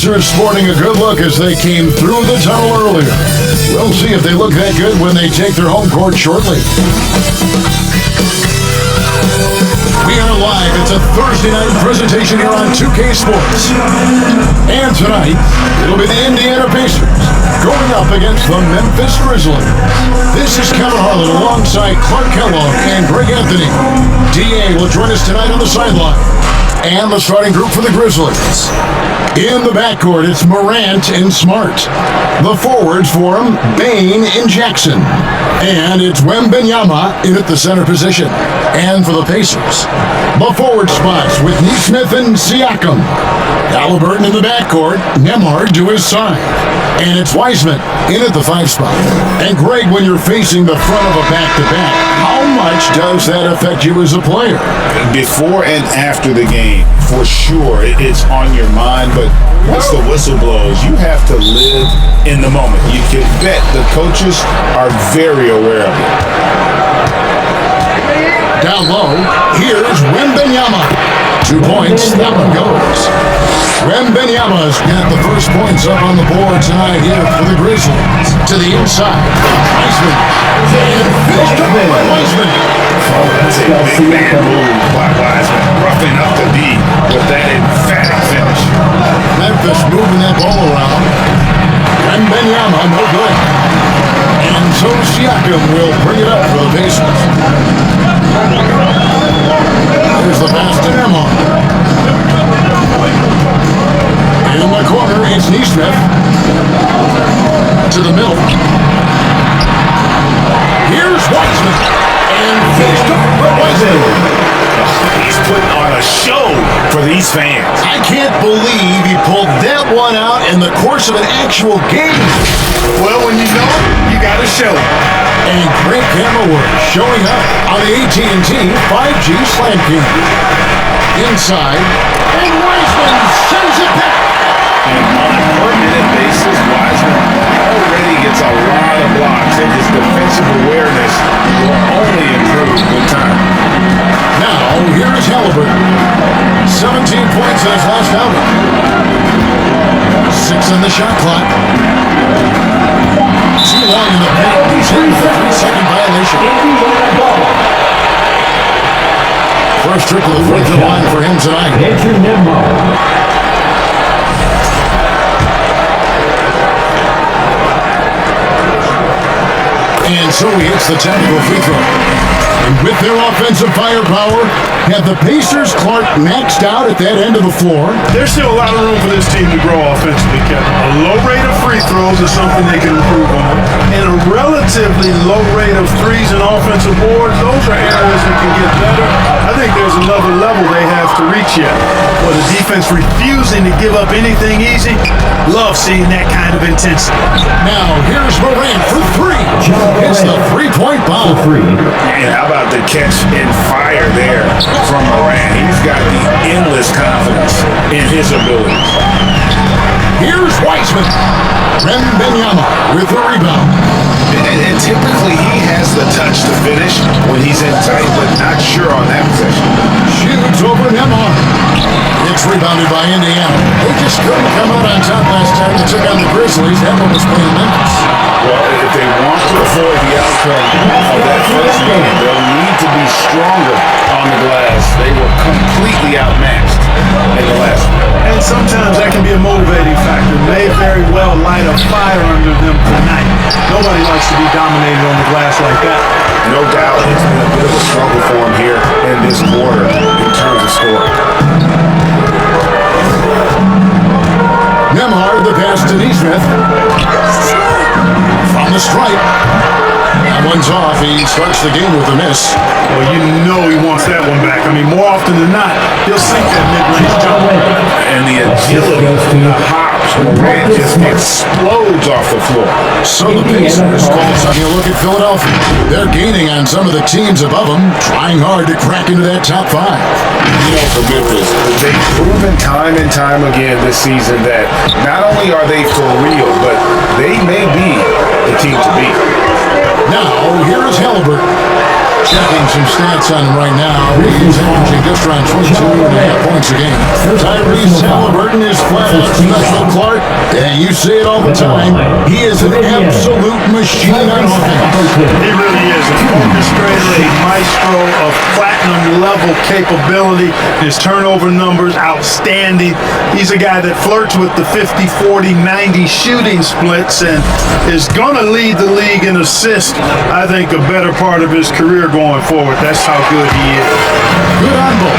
Pacers sporting a good look as they came through the tunnel earlier. We'll see if they look that good when they take their home court shortly. We are live. It's a Thursday night presentation here on 2K Sports. And tonight, it'll be the Indiana Pacers going up against the Memphis Grizzlies. This is Kevin Harlan alongside Clark Kellogg and Greg Anthony. DA will join us tonight on the sideline. And the starting group for the Grizzlies. In the backcourt, it's Morant and Smart. The forwards for him, Bane and Jackson. And it's Wembanyama in at the center position. And for the Pacers, the forward spots with Nesmith and Siakam. Halliburton in the backcourt, Nembhard to his side. And it's Wiseman in at the 5 spot. And Greg, when you're facing the front of a back-to-back, how much does that affect you as a player? Before and after the game, for sure, it's on your mind, but once the whistle blows, you have to live in the moment. You can bet the coaches are very aware of it. Down low, here's Wembanyama. 2 points, that one goes. Wembanyama's got the first points up on the board tonight here for the Grizzlies. To the inside, Wiseman. And finished up by Wiseman. Oh, that's a big man move by Wiseman. Roughing up the D with that emphatic finish. Memphis moving that ball around. Wembanyama, no good. And so Siakam will bring it up for the Pacers. Here's the pass to Nembhard. In the corner, it's Nesmith. To the middle. Here's Wiseman. And finished up for Wiseman. He's putting on a show for these fans. I can't believe he pulled that one out in the course of an actual game. Well, when you know it, you got to show it. And great camera work showing up on the AT&T 5G Slam Cam. Inside, and Wiseman sends it back. And on a per-minute basis, Wiseman already gets a lot of blocks, and his defensive awareness will only improve with time. Now, here is Halliburton. 17 points in his last outing. 6 on the shot clock. Too long in the paint. He's hitting for 3-second violation. First trip to the free throw line for him tonight. And so he hits the technical free throw. And with their offensive firepower, have the Pacers, Clark, maxed out at that end of the floor? There's still a lot of room for this team to grow offensively, Kevin. A low rate of free throws is something they can improve on. And a relatively low rate of threes and offensive boards, those are areas that can get better. I think there's another level they have to reach yet. Where the defense refusing to give up anything easy, love seeing that kind of intensity. Now, here's Morant for 3. It's the 3-point bomb. And how about the catch and fire there from Morant? He's got the endless confidence in his abilities. Here's Wiseman. Wembanyama with the rebound. And typically he has the touch to finish when he's in tight, but not sure on that possession. Shoots over Nembhard. It's rebounded by Indiana. They just couldn't come out on top last time they took on the Grizzlies. That one was playing Memphis. Well, if they want to avoid the outcome of that first game, they'll need to be stronger on the glass. They were completely outmatched in the last one. And sometimes that can be a motivating factor. May very well light a fire under them tonight. Nobody likes to be dominated on the glass like that. No doubt it's been a bit of a struggle for him here in this quarter in terms of scoring. Nembhard, the pass to Nesmith. From the stripe. That one's off. He starts the game with a miss. Well, you know he wants that one back. I mean, more often than not, he'll sink that mid-range jumper. And the agility, the hops, Morant just explodes off the floor. So the Pacers taking a look at Philadelphia. They're gaining on some of the teams above them, trying hard to crack into that top 5. You know, for Memphis, they've proven time and time again this season that not only are they for real, but they may be the team to beat. Now, here is Halliburton. Checking some stats on him right now. He's averaging just around 22.5 points a game. Tyrese Halliburton is flat out special, Clark. And you see it all the time. He is an absolute machine on offense. He really is an orchestrator, a maestro of platinum-level capability. His turnover numbers, outstanding. He's a guy that flirts with the 50, 40, 90 shooting splits and is going to lead the league in assists, I think, a better part of his career going forward. That's how good he is. Good on both.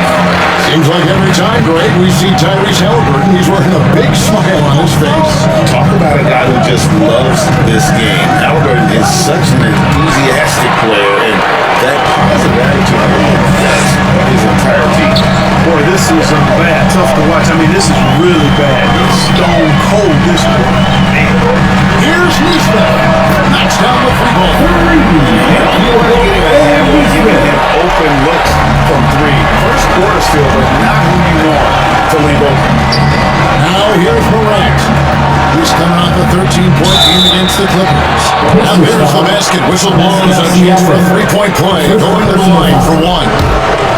Seems like every time, Greg, we see Tyrese Halliburton, he's wearing a big smile on his face. Talk about a guy who just loves this game. Halliburton is such an enthusiastic player, and that positive attitude reflects his entire team. Boy, this is bad. Tough to watch. I mean, this is really bad. He's stone cold this one. Man. Here's Neesmith. Knocks down the free ball. Giving him open looks from three. First quarter still, but not who you want to leave open. Now here's Morant. He's coming off a 13-point game against the Clippers. Now here's the basket. Whistle blows a chance for a three-point play. Going to the line for one.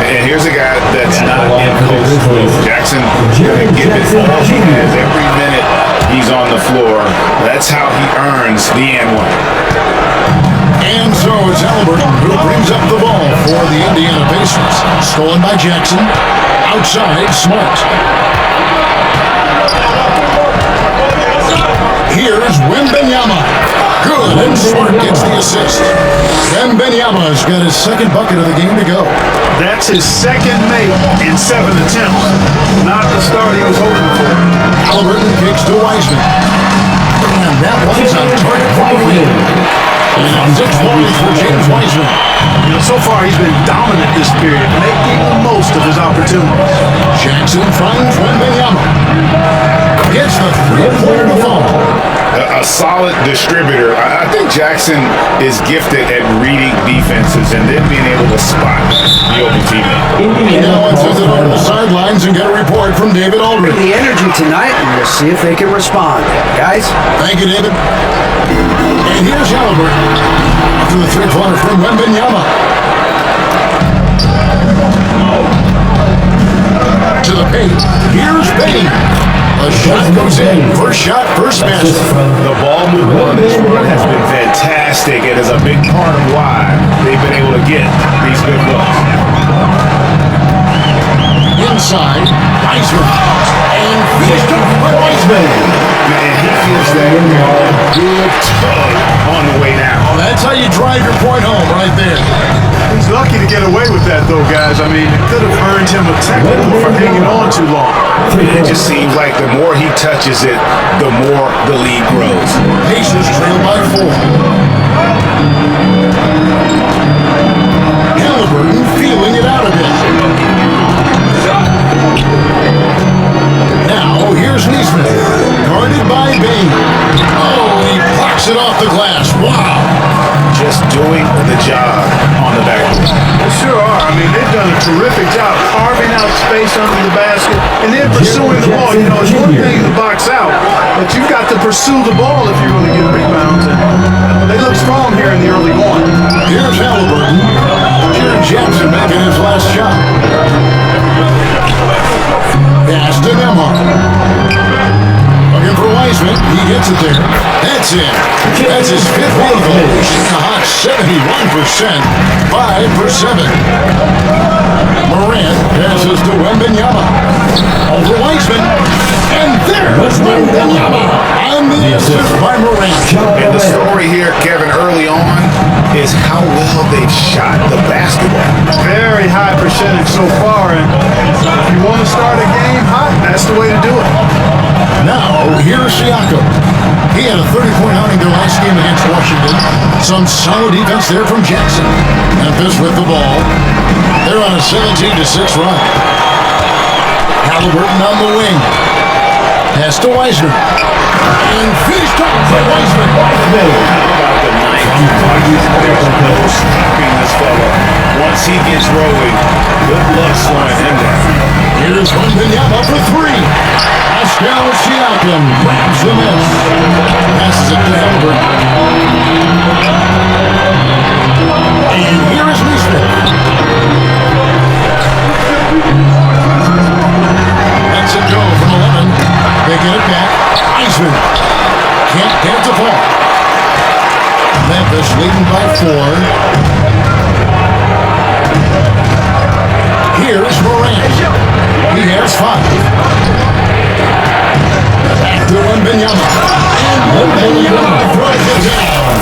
And here's a guy that's not in post move. Jackson going to give it all he has every minute he's on the floor. That's how he earns the and one. And so it's Halliburton who brings up the ball for the Indiana Pacers. Stolen by Jackson. Outside, Smart. Here's Wembanyama. Good, and Smart gets the assist. Wembanyama's got his second bucket of the game to go. That's his second make in 7 attempts. Not the start he was hoping for. Halliburton kicks to Wiseman. And that one's on target for the win. And 6 points for James Wiseman. You know, so far he's been dominant this period, making the most of his opportunities. Jackson finds Wembanyama. Gets the three-pointer to fall. A solid distributor. I think Jackson is gifted at reading defenses and then being able to spot the open teammate. Now let's visit over the sidelines and get a report from David Aldridge. The energy tonight, and we'll see if they can respond. Guys? Thank you, David. And here's Halliburton. After the three-pointer from Wembanyama. To the paint. Here's Bain. A shot goes in. First shot, first basket. The ball movement on this run has been fantastic and is a big part of why they've been able to get these good looks. Inside, Wiseman. And finished up by Wiseman. Man, he gives that good tug on the way down. Oh, that's how you drive your point home right there. He's lucky to get away with that, though, guys. I mean, it could have earned him a technical for hanging on too long. It just seems like the more he touches it, the more the lead grows. Pacers trail by 4. Halliburton feeling it out a bit. Now, here's Neesmith. Guarded by Bain. Oh, he blocks it off the glass. Wow. Just doing the job on the backboard. They sure are. I mean, they've done a terrific job carving out space under the basket and then pursuing the ball. You know, it's one thing to box out, but you've got to pursue the ball if you're going to get rebounds. And they look strong here in the early going. Here's Halliburton. Jared Jackson making his last shot. Pass to Nemhart. Looking for Wiseman. He gets it there. That's it. That's his fifth field goal. He's a hot 71%. 5 for 7. Morant passes to Wembanyama. Over Wiseman. And there's Wembanyama on the assist by Morant. And the story here, Kevin, early on is how well they've shot the basketball. Very high percentage so far, and if you want to start a game hot, that's the way to do it. Now, here's Siakam. He had a 30-point outing their last game against Washington. Some solid defense there from Jackson. Memphis with the ball. They're on a 17-6 run. Halliburton on the wing. Pass to Wiseman. And finished off by Wiseman. No stopping this fella. Once he gets rolling, good luck slowing him down. Here's Wembanyama for 3. Pascal Siakam grabs the miss. Passes it to Halliburton. And here is Neesmith. Lets it go from 11. They get it back. Eisman can't get it to fall. Memphis leading by 4. Here's Morant. He has 5. Back to Wembanyama. And Wembanyama throws it down.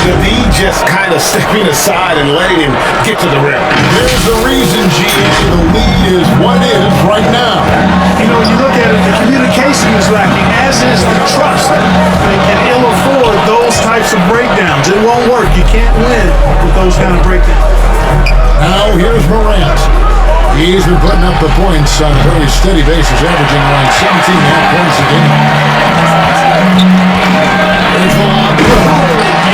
The D just kind of stepping aside and letting him get to the rim. There's the reason, GA. The lead is what it is right now. You know, when you look at it, the communication is lacking, as is the trust. And ill afford those types of breakdowns. It won't work. You can't win with those kind of breakdowns. Now here's Morant. He's been putting up the points on a very steady basis, averaging around 17.5 points a game. There's the lob.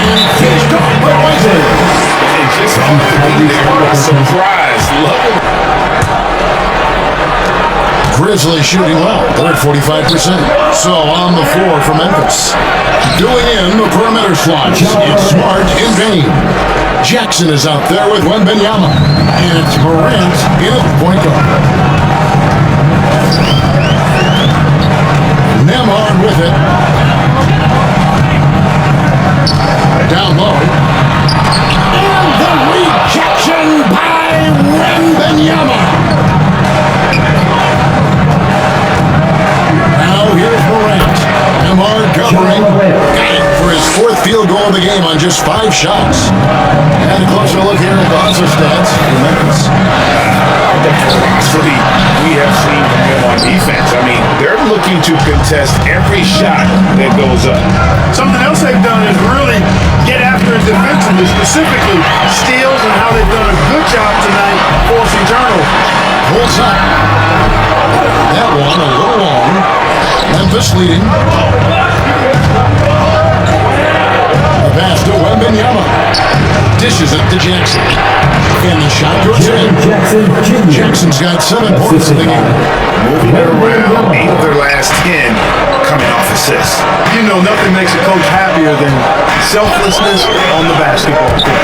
And finished off by Wiseman. And just on the lead there, surprise. Love it. Grizzlies shooting well. They're at 45%. So on the floor for Memphis. Doing in the perimeter slots. It's Smart and Bain. Jackson is out there with Wembanyama. And it's Morant in at the point guard. Nemhard with it. Down low. And the rejection by Wembanyama. Now here's Morant. Nemhard covering. Got it for his 4th field goal of the game on just 5 shots. And a closer look here at the Hustle stats for Memphis. The velocity we have seen from him on defense. I mean, they're looking to contest every shot that goes up. Something else they've done is really get after it defensively, specifically steals, and how they've done a good job tonight forcing turnovers. Pulls up. That one a little long. Memphis leading. The pass to Wembanyama. Dishes it to Jackson. And the shot goes in. Jackson's got 7 points in the game. Moving it around, 8 of their last 10 coming off assists. You know, nothing makes a coach happier than selflessness on the basketball court.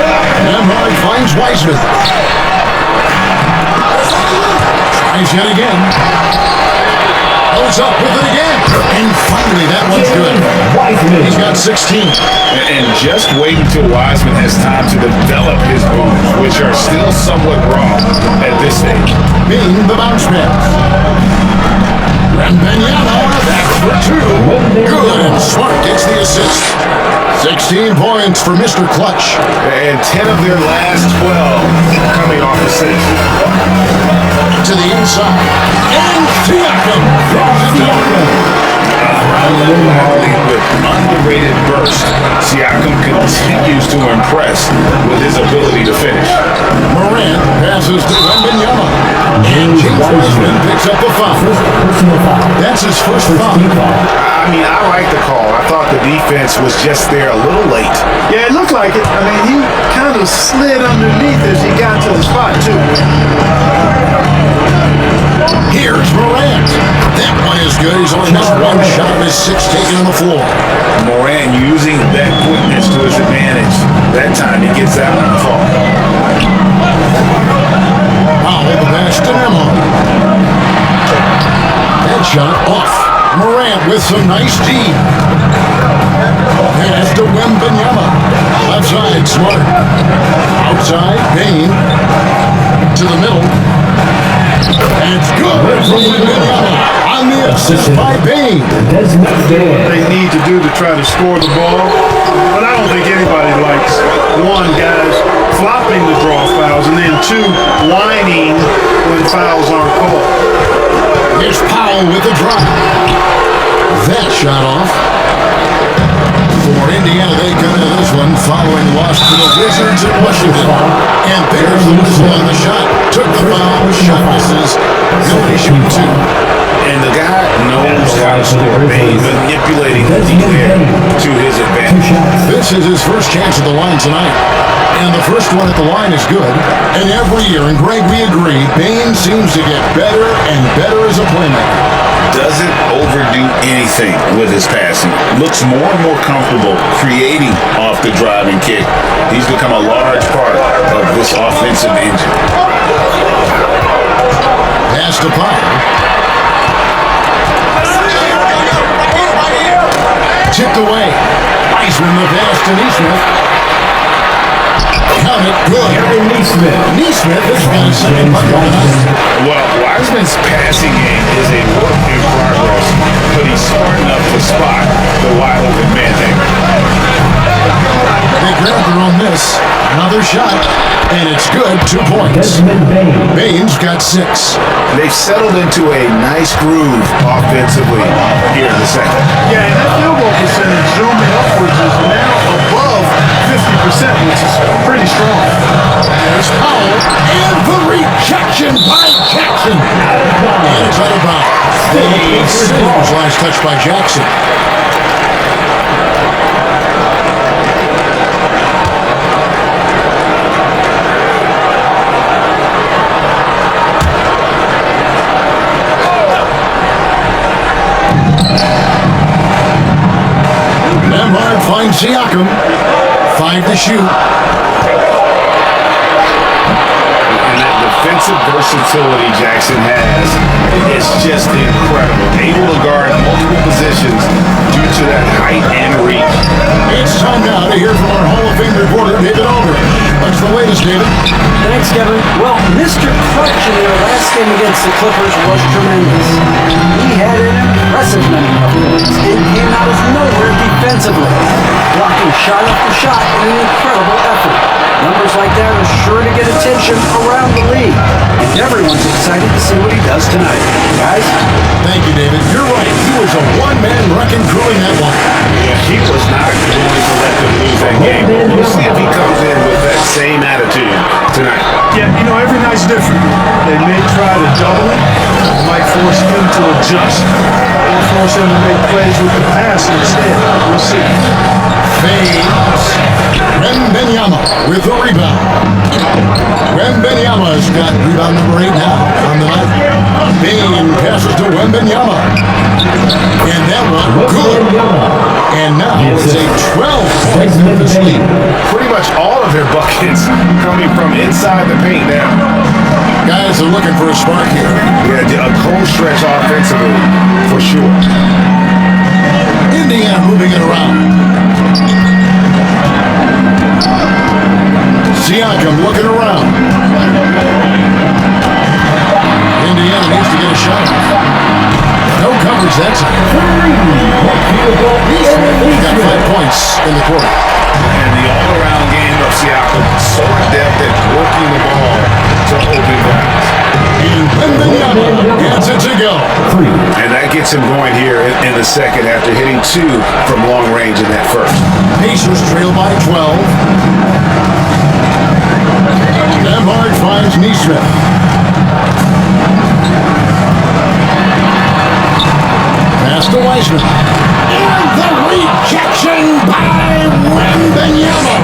Nemhard finds Wiseman. Tries yet again. Goes up with it again. And finally, that one's good. He's got 16. And just wait until Wiseman has time to develop his moves, which are still somewhat raw at this stage. Being the bounce pass. Wembanyama, that's for 2. Good, and Smart gets the assist. 16 points for Mr. Clutch. And 10 of their last 12 coming off assists. To the inside. And Siakam throws it down. Athlete with underrated burst, Siakam continues to impress with his ability to finish. Morant passes to Wembanyama. And James Wiseman picks up the foul. That's his first foul. I mean, I like the call. I thought the defense was just there a little late. Yeah, it looked like it. I mean, he kind of slid underneath as he got to the spot, too. Here's Morant. That one is good. He's only missed 1 shot of his 6 taken on the floor. Morant using that quickness to his advantage. That time he gets that one to fall. Powell the pass to Nemhard. That shot off. Morant with some nice D. Pass to Wembanyama. Left side, Smart. Outside, Bain. To the middle. And it's good from Wembanyama on the assist by Bain. What they need to do to try to score the ball. But I don't think anybody likes, 1, guys flopping the draw fouls, and then 2, whining when fouls aren't called. Here's Powell with the drop. That shot off. For Indiana, they come into this one following loss to the Wizards in Washington. And there's the whistle on the shot. Took the foul, shot misses. He'll be shooting 2. And the guy knows how to score. Bain manipulating the D there to his advantage. This is his first chance at the line tonight. And the first one at the line is good. And every year, and Greg, we agree, Bain seems to get better and better as a playmaker. Doesn't overdo anything with his passing. Looks more and more comfortable creating off off the driving kick. He's become a large part of this offensive engine. Pass to Powell. Tipped away. Wiseman the pass to Neesmith. Count it. Good. Neesmith has got a second bucket tonight. Well, Wiseman's passing game is a work in progress, but he's smart enough to spot the wide open man there. They grab their own miss. Another shot, and it's good. 2 points. Baines got 6. They've settled into a nice groove offensively here in the second. Yeah, and that field goal percentage zooming upwards is now above 50%, which is pretty strong. There's Powell, and the rejection by Jackson. And it's out of bounds. The Sims last touch by Jackson. Nemhard finds Siakam. 5 to shoot. And that defensive versatility Jackson has is just incredible. Able to guard multiple positions due to that height and reach. It's time now to hear from our Hall of Fame reporter, David Aldridge. What's the latest, David? Thanks, Kevin. Well, Mr. Clutch in their last game against the Clippers was tremendous. He had an impressive many of points and came out of nowhere defensively, blocking shot after shot in an incredible effort. Numbers like that are sure to get attention around the league, and everyone's excited to see what he does tonight. Guys? Thank you, David. You're right. He was a one-man wrecking crew in that one. Yeah, he was not going to let them lose that game. We'll see if he comes in with that same attitude tonight. Yeah, you know, every night's different. They may try to double it, might force him to adjust, or force him to make plays with the pass instead. We'll see. Baines. Wembanyama with the rebound. Wembanyama's got rebound number 8 now on the night. Baines passes to Wembanyama. And that one, good. And now it's a 12-point Memphis lead. Pretty much all of their buckets coming from inside the paint now. Guys are looking for a spark here. Yeah, a cold stretch offensively, for sure. Indiana moving it around. Siakam looking around. Indiana needs to get a shot. No coverage that time. He's got 5 points in the quarter. And the all-around game of Siakam, so adept at working the ball to open grounds. And Wembanyama gets it to go. And that gets him going here in the second after hitting 2 from long range in that first. Pacers trail by 12. Nemhard finds Neesmith. Pass to Wiseman. And the rejection by Wembanyama.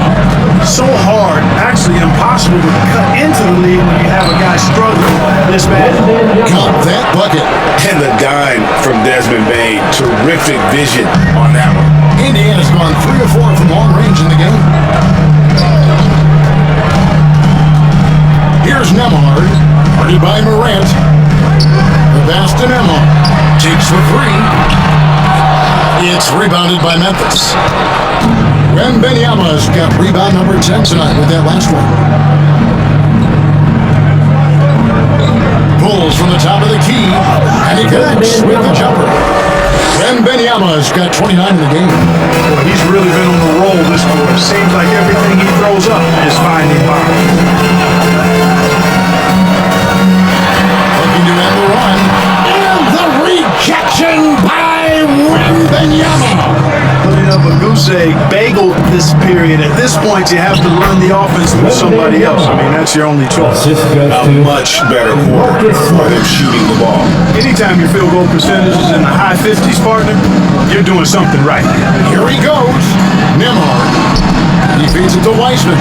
So hard, actually impossible to cut into the league when you have a guy struggling this bad. Count that bucket. And the dime from Desmond Bain. Terrific vision on that one. Indiana's gone 3 or 4 from long range in the game. Here's Nemhard, guarded by Morant. The pass to Nemhard. Takes the 3. It's rebounded by Memphis. Wembanyama's got rebound number 10 tonight with that last one. Pulls from the top of the key, and he connects with the jumper. Wembanyama's got 29 in the game. Boy, he's really been on a roll this quarter. Seems like everything he throws up is finding bottom. Looking to end the run. And the rejection by Wembanyama. Putting up a goose egg bagel this period. At this point, you have to run the offense with somebody else. I mean, that's your only choice. A much better quarter for them shooting the ball. Anytime your field goal percentage is in the high 50s, partner, you're doing something right. Here he goes. Nemhard. He feeds it to Wiseman.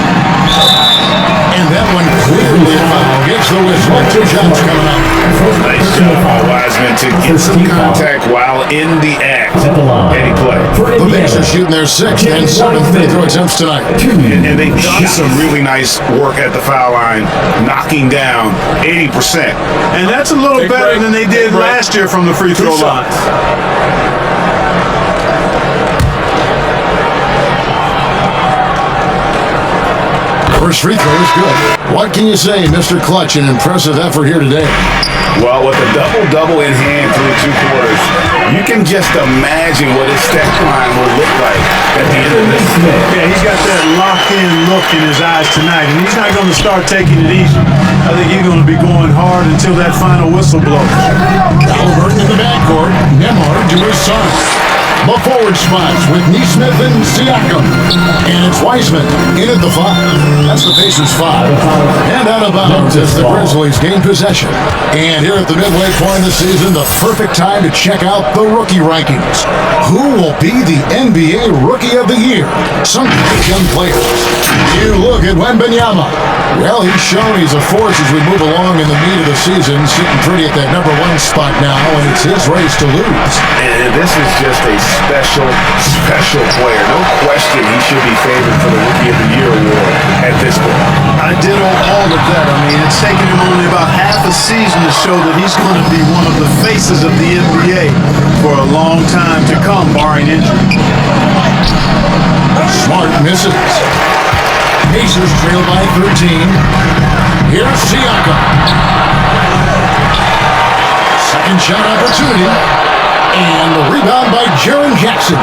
And that one clearly a foul. Gets the whistle. 2 shots coming up. Nice job by Wiseman to get some contact while in the act. And he played. The Bigs are shooting their 6th and 7th free throw attempts tonight. And they've done some really nice work at the foul line, knocking down 80%. And that's a little better than they did last year from the free throw line. First free throw is good. What can you say, Mr. Clutch? An impressive effort here today. Well, with a double-double in hand through 2 quarters, you can just imagine what his stat line will look like at the end of this. Yeah, he's got that locked-in look in his eyes tonight, and he's not going to start taking it easy. I think he's going to be going hard until that final whistle blows. Halliburton in the backcourt. Nemhard to his side. The forward spots with Neesmith and Siakam. And it's Wiseman in at the 5. That's the Pacers' 5. And out of bounds as the Grizzlies gain possession. And here at the midway point of the season, the perfect time to check out the rookie rankings. Who will be the NBA Rookie of the Year? Some great young players. You look at Wembanyama. Well, he's shown he's a force as we move along in the meat of the season, sitting pretty at that number 1 spot now, and it's his race to lose. And this is just a special player. No question he should be favored for the Rookie of the Year award at this point. I did all of that. I mean, it's taken him only about half a season to show that he's going to be one of the faces of the NBA for a long time to come, barring injury. Smart misses. Pacers trail by 13. Here's Siakam. Second shot opportunity. And the rebound by Jaren Jackson.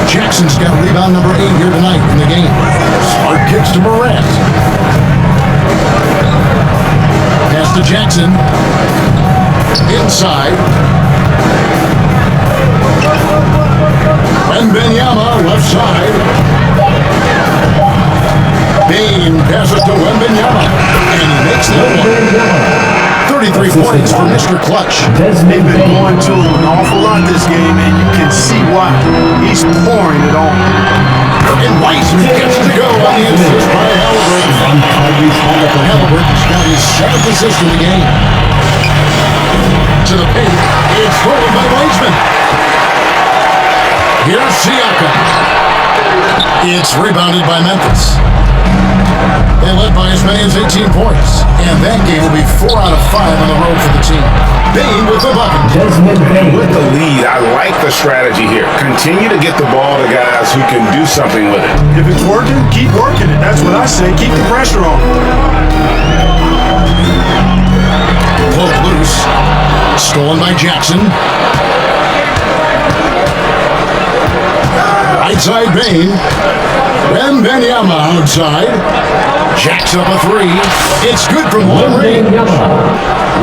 Jackson's got rebound number 8 here tonight in the game. Smart kicks to Morant. Pass to Jackson. Inside. Wembanyama left side. Bane passes to Wembanyama. And he makes the one. 33 points for Mr. Clutch. They've been going to him an awful lot this game, and you can see why. He's pouring it on. And Wiseman gets to go on the assist by Halliburton. Halliburton's got his 7th assist in the game. To the paint, it's stolen by Wiseman. Here's Siakam. It's rebounded by Memphis. They led by as many as 18 points. And that game will be 4 out of 5 on the road for the team. Bane with the bucket. With the lead, I like the strategy here. Continue to get the ball to guys who can do something with it. If it's working, keep working it. That's what I say. Keep the pressure on. Pulled loose. Stolen by Jackson. Right side Bane. Wembanyama outside. Jacks up a 3. It's good from one range.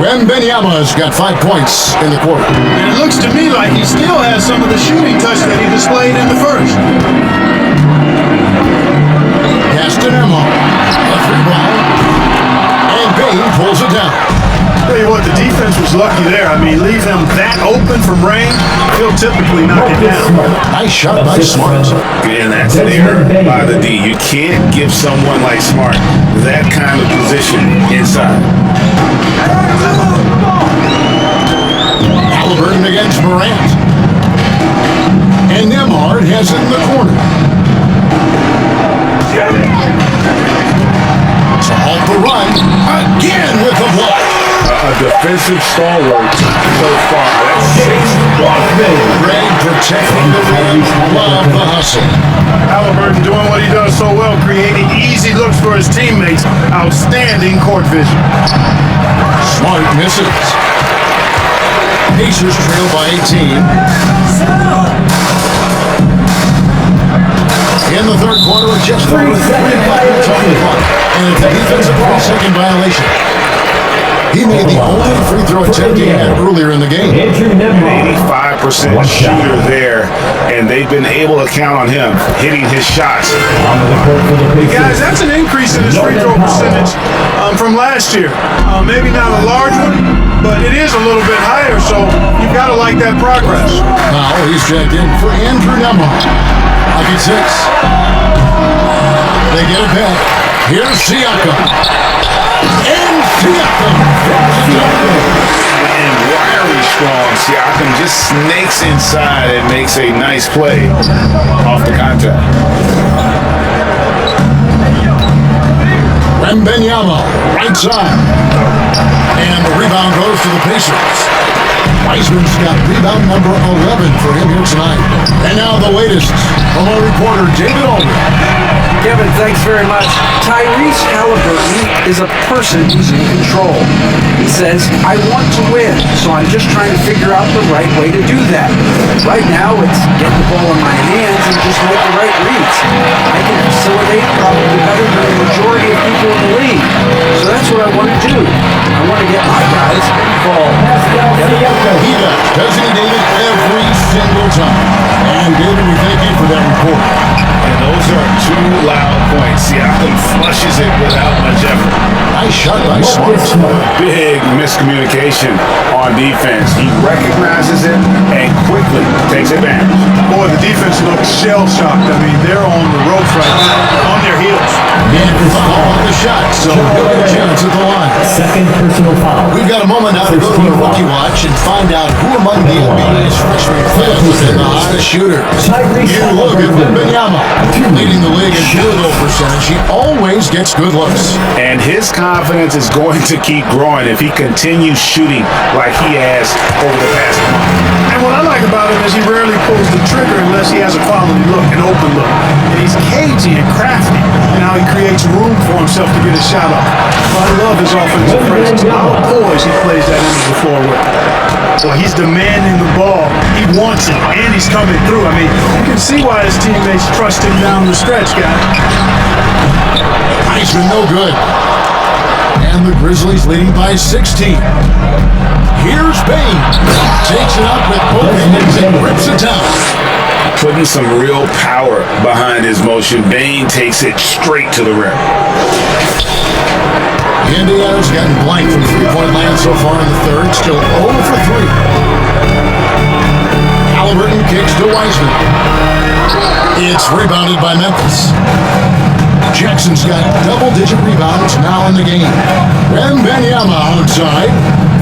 Wembanyama's got 5 points in the quarter. And it looks to me like he still has some of the shooting touch that he displayed in the first. Pass to Nemhard. A 3-ball. And Bane pulls it down. Tell you what, the defense was lucky there. I mean, leave him that open from range, he'll typically knock it down. Nice shot by Smart. And that's an error by the D. You can't give someone like Smart that kind of position inside. Halliburton against Morant. And Nemhard has it in the corner. To halt the run. Again with the block. A defensive stalwart so far. That's 6. Greg protecting the rim. Love the hustle. Halliburton doing what he does so well, creating easy looks for his teammates. Outstanding court vision. Smart misses. Pacers trail by 18. In the third quarter, with just 3 minutes on the clock. And it's a defensive 3-second violation. He made the only free throw attempt he had earlier in the game. An 85% shooter there, and they've been able to count on him hitting his shots. Guys, that's an increase in his free throw percentage from last year. Maybe not a large one, but it is a little bit higher, so you've got to like that progress. Now he's checked in for Andrew Nemhard. Pocket 6. They get it back. Here's Siakam. And Siakam. and wiry strong. Siakam just snakes inside and makes a nice play off the contact. Wembanyama, right side. And the rebound goes to the Pacers. Wiseman's got rebound number 11 for him here tonight. And now the latest from our reporter, David Aldridge. Kevin, thanks very much. Tyrese Halliburton is a person who's in control. He says, I want to win, so I'm just trying to figure out the right way to do that. Right now, it's get the ball in my hands and just make the right reads. I can facilitate probably better than the majority of people in the league. So that's what I want to do. I want to get my guys involved. He doesn't he, David? Every single time. And David, we thank you for that report. And those are two loud points. Siakam flushes it without much effort. Nice shot by Smart. Big miscommunication on defense. He recognizes it and quickly takes advantage. Boy, the defense looks shell-shocked. I mean, they're on the ropes right now, on their heels. And foul on the shot, so he'll get a chance at the line. Second personal foul. We've got a moment now to go to the Rookie Watch and find out who among the NBA's freshman players has been the hottest shooters. You look at Wembanyama, leading the league in field goal percentage. He always gets good looks. And his confidence is going to keep growing if he continues shooting like he has over the past month. And what I like about him is he rarely pulls the trigger unless he has a quality look, an open look. And he's cagey and crafty, and how he creates room for himself to get a shot off. But I love his offensive presence. How poised he plays that into the floor with. Well, he's demanding the ball. He wants it, and he's coming through. I mean, you can see why his teammates trust him down the stretch, guys. Wiseman no good. And the Grizzlies leading by 16. Here's Bane. Takes it up with both hands and rips it down. Putting some real power behind his motion. Bane takes it straight to the rim. Indiana's gotten blank from three-point land so far in the third. Still 0 for 3. Halliburton kicks to Wiseman. It's rebounded by Memphis. Jackson's got double-digit rebounds now in the game. Wembanyama outside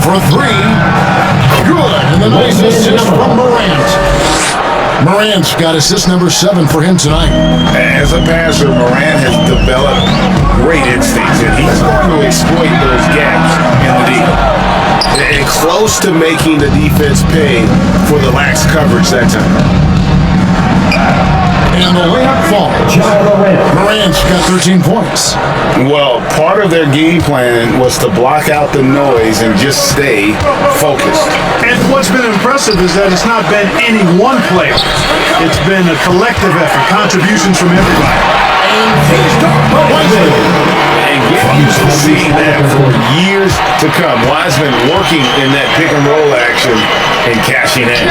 for 3. Good, and the nice assist from Morant. Morant's got assist number 7 for him tonight. As a passer, Morant has developed great instincts, and he's going to exploit those gaps in the D. And close to making the defense pay for the lax coverage that time. And the layup falls. Morant's got 13 points. Well, part of their game plan was to block out the noise and just stay focused. And what's been impressive is that it's not been any one player. It's been a collective effort, contributions from everybody. And he's got Wiseman. And get used to seeing that for years to come. Wiseman working in that pick and roll action and cashing in.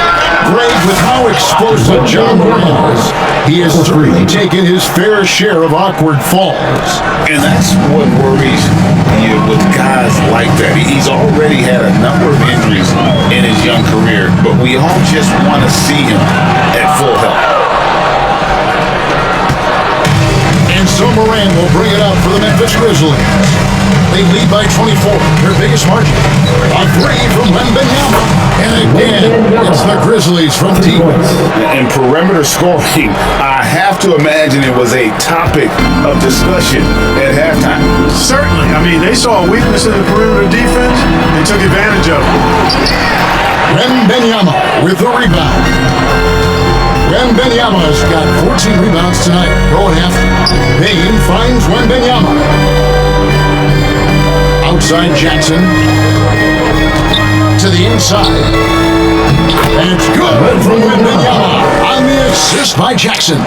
Greg, with how explosive John Morant is, he has certainly taken his fair share of awkward falls. And that's what worries you with guys like that. He's already had a number of injuries in his young career, but we all just want to see him at full health. And so Morant will bring it up for the Memphis Grizzlies. They lead by 24, their biggest margin. A 3 from Wembanyama. And again, it's the Grizzlies from deep. In perimeter scoring, I have to imagine it was a topic of discussion at halftime. Certainly. I mean, they saw a weakness in the perimeter defense and took advantage of it. Wembanyama with the rebound. Wembanyama's got 14 rebounds tonight, going after. Bane finds Wembanyama. Outside Jackson. To the inside. And it's good from Wembanyama on the assist by Jackson.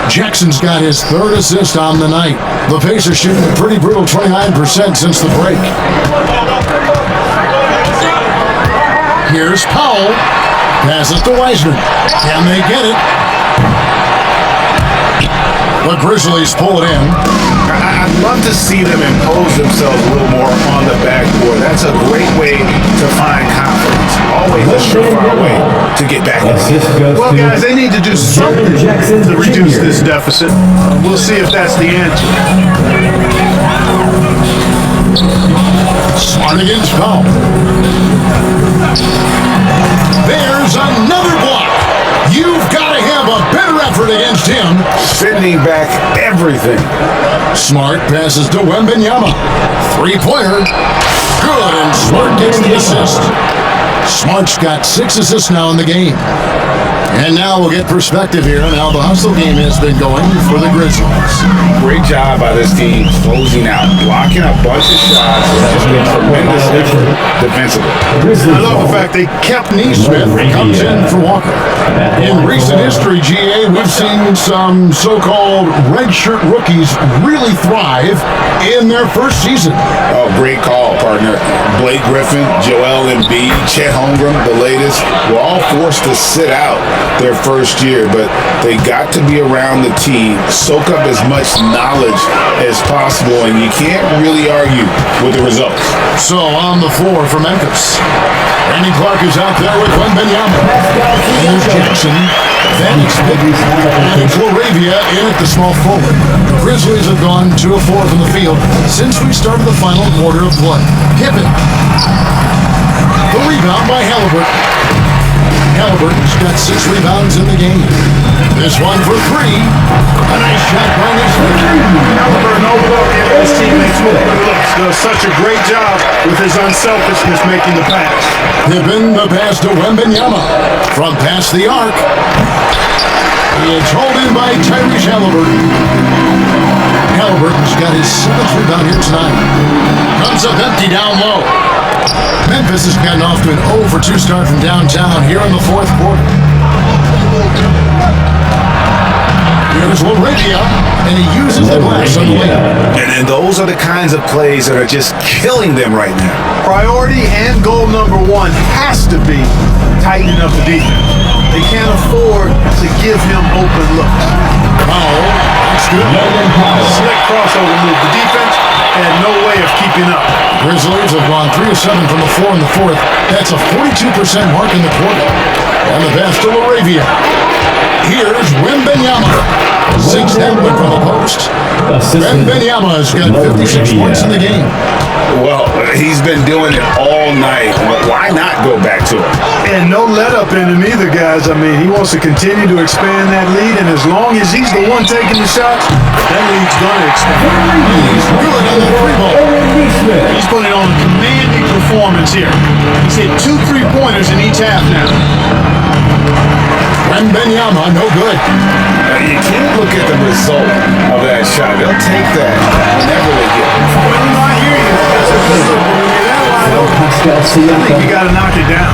Jackson's got his 3rd assist on the night. The Pacers shooting a pretty brutal 29% since the break. Here's Powell. Passes to Wiseman. Can they get it? The Grizzlies pull it in. I'd love to see them impose themselves a little more on the backboard. That's a great way to find confidence. Always a surefire way to get back in the game. Well, guys, they need to do something to reduce this deficit. We'll see if that's the answer. Smart against Powell. There's another block. You've got to have a better effort against him. Sending back everything. Smart passes to Wembanyama. Three-pointer. Good, and Smart gets the assist. Smart's got 6 assists now in the game. And now we'll get perspective here on how the hustle game has been going for the Grizzlies. Great job by this team closing out, blocking a bunch of shots. Just a tremendous effort defensively. I love the fact they kept Neesmith comes in for Walker. In recent history, GA, we've seen some so-called redshirt rookies really thrive in their first season. Oh, great call, partner. Blake Griffin, Joel Embiid, Chet Holmgren, the latest, were all forced to sit out their first year, but they got to be around the team, soak up as much knowledge as possible, and you can't really argue with the results. So on the floor for Memphis, Randy Clark is out there with Wembanyama. Here's Jackson. Then it's Pippen. And it's Laravia in at the small forward. The Grizzlies have gone 2 of 4 from the field since we started the final quarter of play. Pippen. The rebound by Halliburton. Halliburton's got 6 rebounds in the game. This one for 3. A nice shot by Neesmith. Halliburton overlooking his teammates overlooks. Does such a great job with his unselfishness making the pass. Pippen the pass to Wembanyama. From past the arc. It's hauled in by Tyrese Halliburton. Halliburton's got his 7th rebound here tonight. Comes up empty down low. Memphis has gotten off to an 0 for 2 start from downtown here in the 4th quarter. Here's Laravia, and he uses the glass on the layup. And those are the kinds of plays that are just killing them right now. Priority and goal number 1 has to be tightening up the defense. They can't afford to give him open looks. Powell, that's good. Slick crossover move. The defense had no way of keeping up. Grizzlies have gone 3 of 7 from the floor in the 4th. That's a 42% mark in the quarter. And the pass to Laravia. Here's Wembanyama. 6 handling from the post. Wembanyama has got 56 points in the game. Well, he's been doing it all night. Why not go back to it? And no let up in him either, guys. I mean, he wants to continue to expand that lead, and as long as he's the one taking the shots, that lead's going to expand. He's good on the 3-ball. He's putting on a commanding performance here. He's hit 2 3-pointers in each half now. Wembanyama, no good. You can't look at the result of that shot. They'll take that whenever they get it. Well, I hear you. I think you got to knock it down.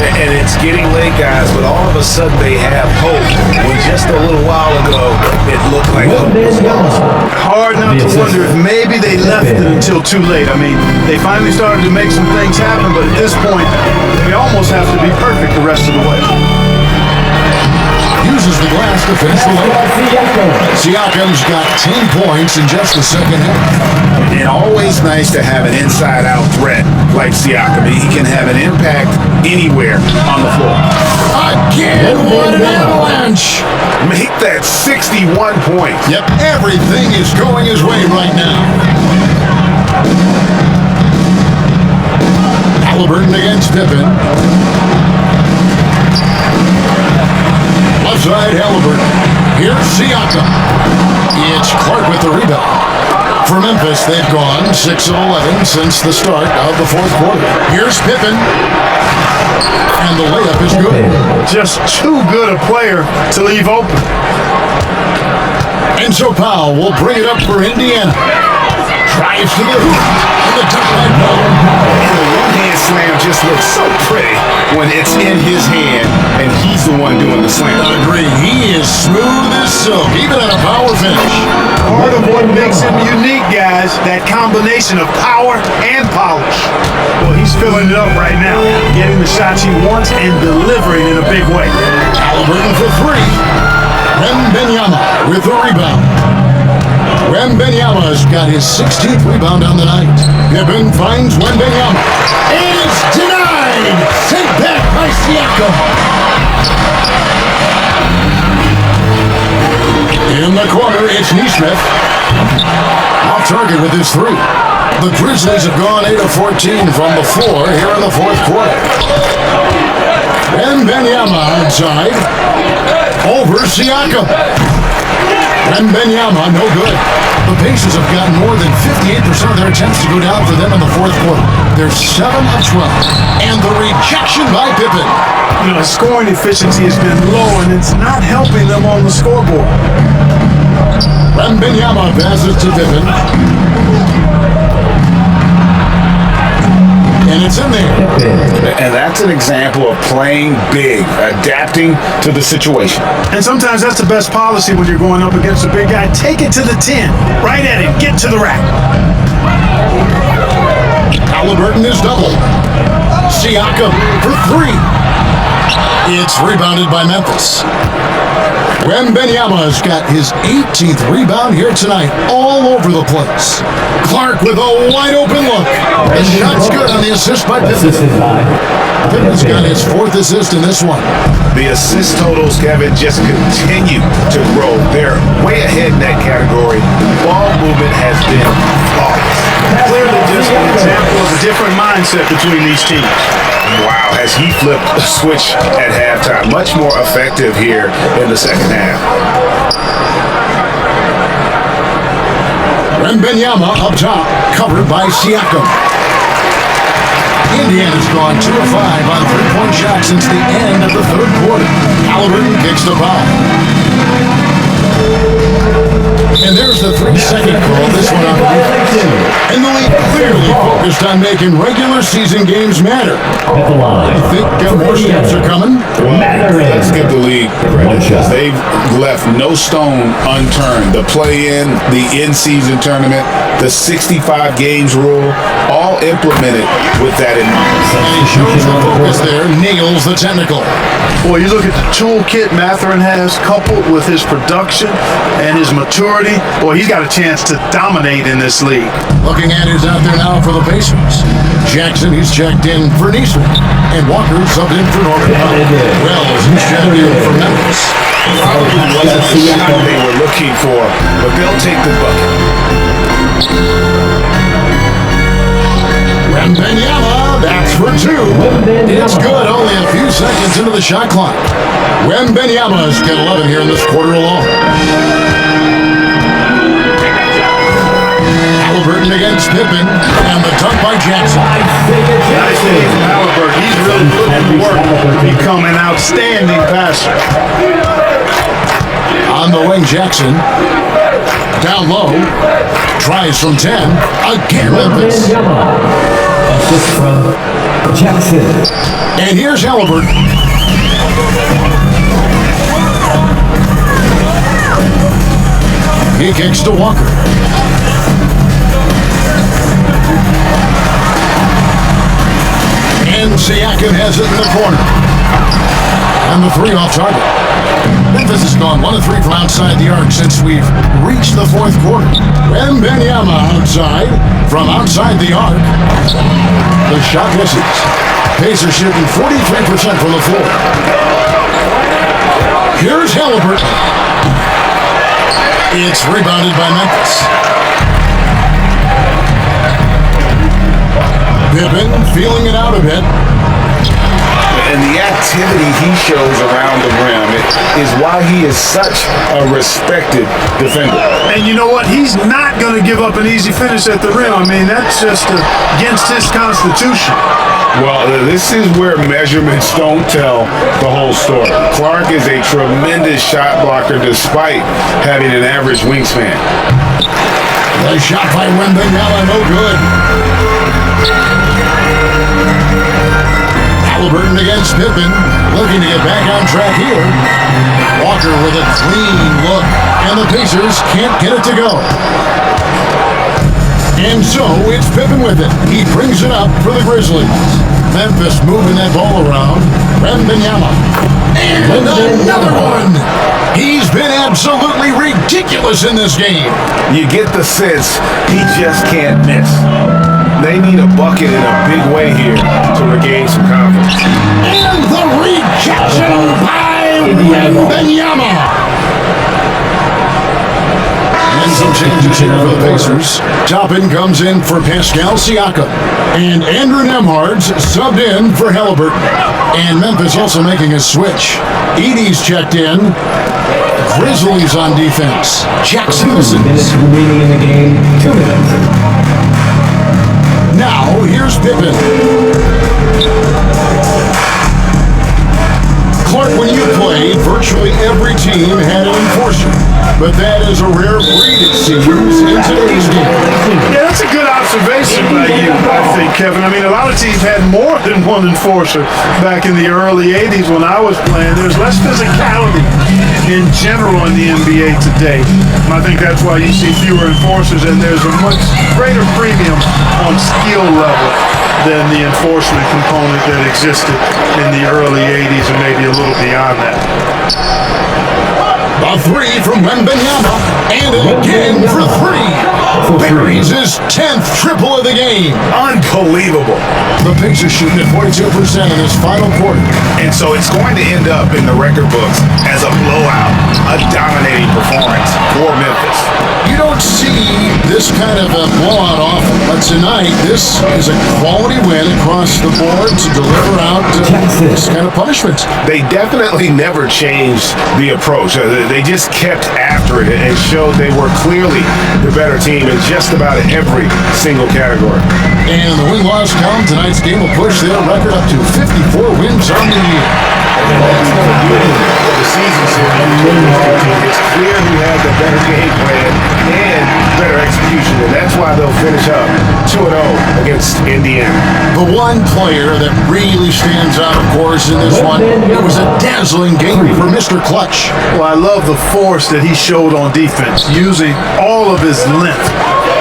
And it's getting late, guys, but all of a sudden they have hope. When just a little while ago, it looked like hope was lost. Hard not to wonder if maybe they left it until too late. I mean, they finally started to make some things happen, but at this point, they almost have to be perfect the rest of the way. Uses the glass to finish the layup. Siakam's got 10 points in just the second half. And always nice to have an inside-out threat like Siakam. He can have an impact anywhere on the floor. Again, what an avalanche! Make that 61 points. Yep, everything is going his way right now. Halliburton against Pippen. Left side, Halliburton. Here's Siakam. It's Clark with the rebound. For Memphis, they've gone 6 of 11 since the start of the 4th quarter. Here's Pippen. And the layup is good. Just too good a player to leave open. And so Powell will bring it up for Indiana. Drives to the hoop. And the dunk by Powell. And the one-hand slam just looks so pretty when it's in his hand and he's the one doing the slam. Agree. He is smooth as silk, even at a power finish. Part of what makes him unique, guys, that combination of power and polish. Well, he's filling it up right now, getting the shots he wants and delivering in a big way. Halliburton for 3. Wembanyama with the rebound. Wembanyama's got his 16th rebound on the night. Pippen finds Wembanyama. And it's denied! Sent back by Siakam. In the corner, it's Neesmith. Off target with his 3. The Grizzlies have gone 8 of 14 from the floor here in the fourth quarter. And Wembanyama outside. Over Siakam. Wembanyama, no good. The Pacers have gotten more than 58% of their attempts to go down for them in the fourth quarter. They're 7 of 12. And the rejection by Pippen. You know, his scoring efficiency has been low, and it's not helping them on the scoreboard. Wembanyama passes to Pippen. And it's in there. And that's an example of playing big, adapting to the situation. And sometimes that's the best policy when you're going up against a big guy. Take it to the 10. Right at him. Get to the rack. Halliburton is doubled. Siakam for 3. It's rebounded by Memphis. Wembanyama's got his 18th rebound here tonight, all over the place. Clark with a wide open look. The shot's good on the assist by Pippen. Pippen's got his 4th assist in this one. The assist totals, Kevin, just continue to grow. They're way ahead in that category. Ball movement has been flawless. Clearly just an example of a different mindset between these teams. Wow, has he flipped the switch at halftime? Much more effective here in the second half. Wembanyama up top, covered by Siakam. Indiana's gone 2 of 5 on 3-point shots since the end of the third quarter. Halliburton kicks the ball. And there's the 3-second call. This one on the defense. And the league clearly focused on making regular season games matter. I think more steps are coming. Let's give the league credit. They've left no stone unturned. The play-in, the in-season tournament, the 65 games rule, all implemented with that in mind. And he shows the focus there, nails the technical. Boy, you look at the toolkit Mathurin has, coupled with his production and his maturity. Boy, he's got a chance to dominate in this league. Looking at who's out there now for the Pacers. Jackson, he's checked in for Neesmith. And Walker subbed in for Norman Powell. Wells, he's checked in for Memphis. Probably wasn't the shot they were looking for, but they'll take the bucket. Wembanyama, that's for 2. It's good, only a few seconds into the shot clock. Wembanyama's got 11 here in this quarter alone. Halliburton against Pippen, and the dunk by Jackson. Nice thing from Halliburton. He's really putting in the work to become an outstanding passer. On the wing, Jackson. Down low. Tries from 10. Again, Memphis. Assist from Jackson. And here's Halliburton. He kicks to Walker. And Siakam has it in the corner. And the 3 off target. Memphis has gone 1 of 3 from outside the arc since we've reached the fourth quarter. Wembanyama outside from outside the arc. The shot misses. Pacers shooting 43% from the floor. Here's Halliburton. It's rebounded by Memphis. Pippen feeling it out a bit. And the activity he shows around the rim is why he is such a respected defender. And you know what? He's not going to give up an easy finish at the rim. I mean, that's just against his constitution. Well, this is where measurements don't tell the whole story. Clark is a tremendous shot blocker despite having an average wingspan. The shot by Wembanyama, no good. Halliburton against Pippen, looking to get back on track here. Walker with a clean look, and the Pacers can't get it to go. And so it's Pippen with it. He brings it up for the Grizzlies. Memphis moving that ball around. Wembanyama. And another one. He's been absolutely ridiculous in this game. You get the sense he just can't miss. They need a bucket in a big way here to regain some confidence. And the rejection by Wembanyama. And so changes here for the Pacers. Toppin comes in for Pascal Siakam. And Andrew Nemhard's subbed in for Halliburton. And Memphis also making a switch. Edey's checked in. Grizzlies on defense. Jackson. Minutes remaining in the game. 2 minutes. Now, here's Pippen. Clark, when you played, virtually every team had an enforcer. But that is a rare breed, it seems, in today's game. Yeah, that's a good observation by you, I think, Kevin. I mean, a lot of teams had more than one enforcer back in the early 80s when I was playing. There's less physicality in general in the NBA today. And I think that's why you see fewer enforcers, and there's a much greater premium on skill level than the enforcement component that existed in the early 80s and maybe a little beyond that. A three from Wembanyama, and again for three. Buries his 10th triple of the game. Unbelievable. The Pacers shooting at 42% in this final quarter. And so it's going to end up in the record books as a blowout, a dominating performance for Memphis. You don't see this kind of a blowout often, but tonight this is a quality win across the board to deliver out this kind of punishment. They definitely never changed the approach. They just kept after it and showed they were clearly the better team in just about every single category. And the win-loss column, tonight's game will push their record up to 54 wins on the year. And that's the beginning of the season, so it's clear who had the better game plan and better execution, and that's why they'll finish up 2-0 against Indiana. The one player that really stands out, of course, in this one, it was a dazzling game for Mr. Clutch. Well, I love the force that he showed on defense, using all of his length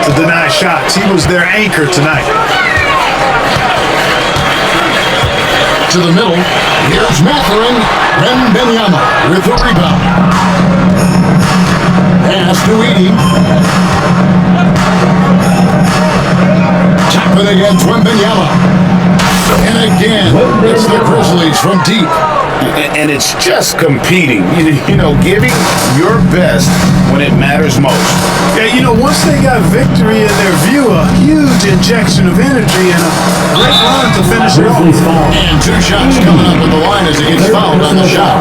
to deny shots. He was their anchor tonight. To the middle, here's Mathurin. Wembanyama with the rebound. Pass to Edey. Toppin against Wembanyama. And again, it's the Grizzlies from deep. And it's just competing, giving your best when it matters most. Yeah, once they got victory in their view, a huge injection of energy and a great run to finish it off. And two shots coming up at the line as he gets fouled on the shot.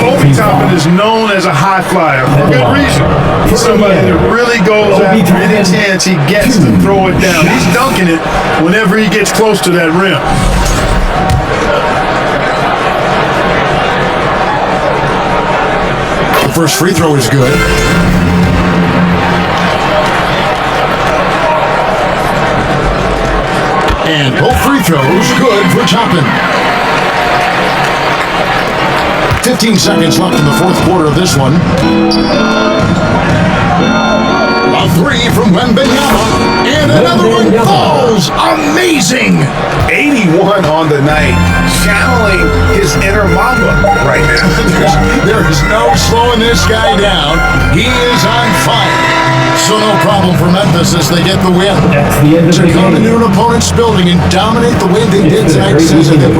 Obi Toppin is known as a high flyer for good reason. He's somebody that really goes after any chance he gets to throw it down. He's dunking it whenever he gets close to that rim. First free throw is good. And both free throws good for Toppin. 15 seconds left in the fourth quarter of this one. A three from Wembanyama. And another one falls. Amazing. 81 on the night, channeling his inner Mamba right now. There is no slowing this guy down. He is on fire. So no problem for Memphis as they get the win. That's the end of the To come game. into an opponent's building and dominate the way they did tonight says that they're